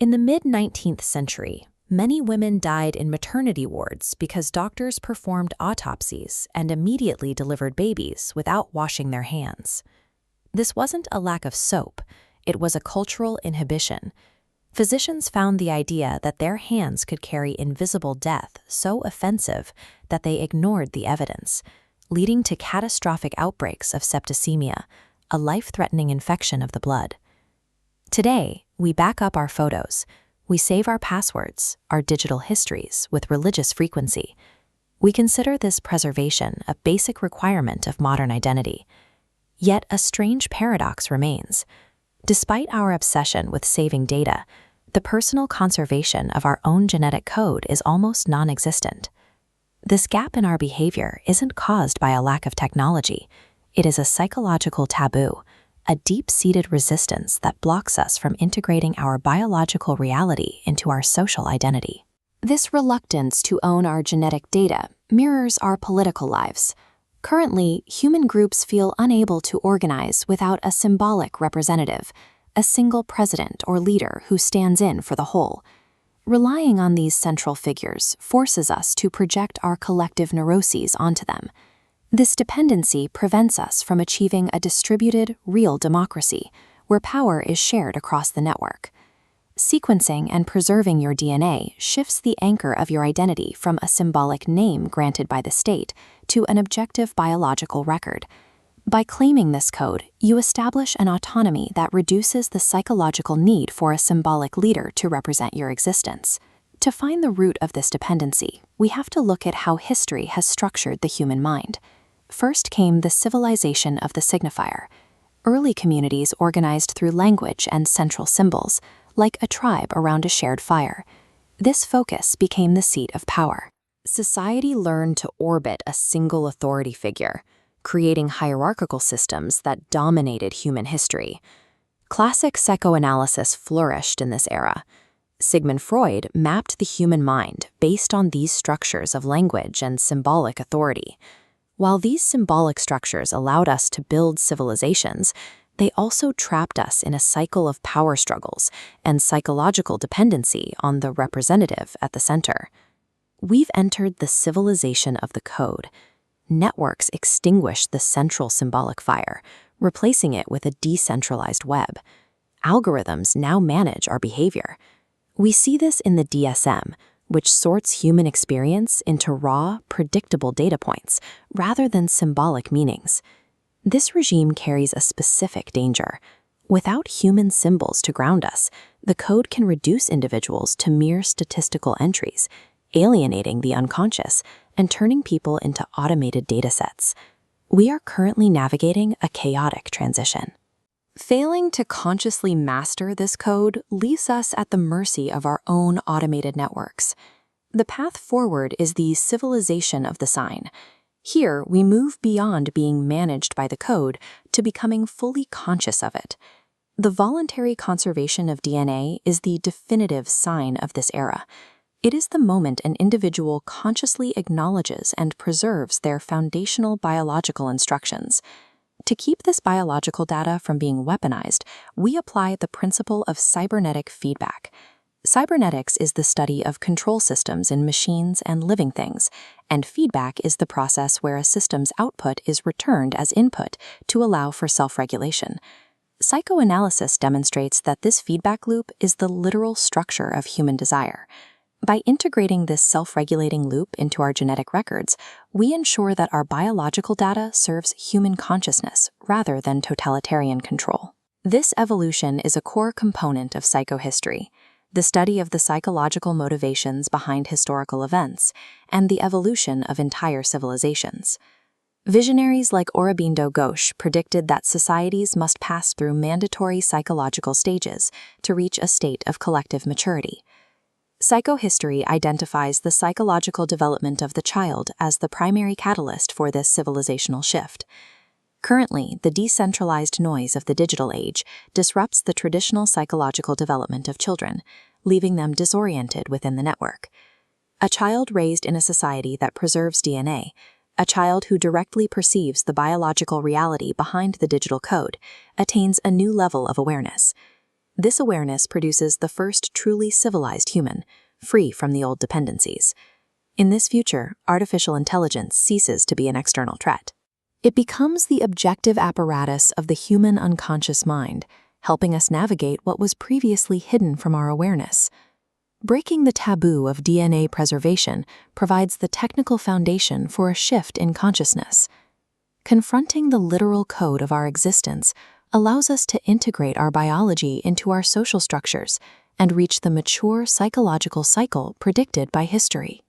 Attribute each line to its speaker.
Speaker 1: In the mid-19th century, many women died in maternity wards because doctors performed autopsies and immediately delivered babies without washing their hands. This wasn't a lack of soap, it was a cultural inhibition. Physicians found the idea that their hands could carry invisible death so offensive that they ignored the evidence, leading to catastrophic outbreaks of septicemia, a life-threatening infection of the blood. Today, we back up our photos. We save our passwords, our digital histories, with religious frequency. We consider this preservation a basic requirement of modern identity. Yet a strange paradox remains. Despite our obsession with saving data, the personal conservation of our own genetic code is almost non-existent. This gap in our behavior isn't caused by a lack of technology. It is a psychological taboo, a deep-seated resistance that blocks us from integrating our biological reality into our social identity. This reluctance to own our genetic data mirrors our political lives. Currently, human groups feel unable to organize without a symbolic representative, a single president or leader who stands in for the whole. Relying on these central figures forces us to project our collective neuroses onto them. This dependency prevents us from achieving a distributed, real democracy, where power is shared across the network. Sequencing and preserving your DNA shifts the anchor of your identity from a symbolic name granted by the state to an objective biological record. By claiming this code, you establish an autonomy that reduces the psychological need for a symbolic leader to represent your existence. To find the root of this dependency, we have to look at how history has structured the human mind. First came the civilization of the signifier. Early communities organized through language and central symbols, like a tribe around a shared fire. This focus became the seat of power. Society learned to orbit a single authority figure, creating hierarchical systems that dominated human history. Classic psychoanalysis flourished in this era. Sigmund Freud mapped the human mind based on these structures of language and symbolic authority. While these symbolic structures allowed us to build civilizations, they also trapped us in a cycle of power struggles and psychological dependency on the representative at the center. We've entered the civilization of the code. Networks extinguish the central symbolic fire, replacing it with a decentralized web. Algorithms now manage our behavior. We see this in the DSM, which sorts human experience into raw, predictable data points rather than symbolic meanings. This regime carries a specific danger. Without human symbols to ground us, the code can reduce individuals to mere statistical entries, alienating the unconscious and turning people into automated datasets. We are currently navigating a chaotic transition. Failing to consciously master this code leaves us at the mercy of our own automated networks. The path forward is the civilization of the sign. Here, we move beyond being managed by the code to becoming fully conscious of it. The voluntary conservation of DNA is the definitive sign of this era. It is the moment an individual consciously acknowledges and preserves their foundational biological instructions. To keep this biological data from being weaponized, we apply the principle of cybernetic feedback. Cybernetics is the study of control systems in machines and living things, and feedback is the process where a system's output is returned as input to allow for self-regulation. Psychoanalysis demonstrates that this feedback loop is the literal structure of human desire. By integrating this self-regulating loop into our genetic records, we ensure that our biological data serves human consciousness rather than totalitarian control. This evolution is a core component of psychohistory, the study of the psychological motivations behind historical events and the evolution of entire civilizations. Visionaries like Aurobindo Ghosh predicted that societies must pass through mandatory psychological stages to reach a state of collective maturity. Psychohistory identifies the psychological development of the child as the primary catalyst for this civilizational shift. Currently, the decentralized noise of the digital age disrupts the traditional psychological development of children, leaving them disoriented within the network. A child raised in a society that preserves DNA, a child who directly perceives the biological reality behind the digital code, attains a new level of awareness. This awareness produces the first truly civilized human, free from the old dependencies. In this future, artificial intelligence ceases to be an external threat. It becomes the objective apparatus of the human unconscious mind, helping us navigate what was previously hidden from our awareness. Breaking the taboo of DNA preservation provides the technical foundation for a shift in consciousness. Confronting the literal code of our existence allows us to integrate our biology into our social structures and reach the mature psychological cycle predicted by history.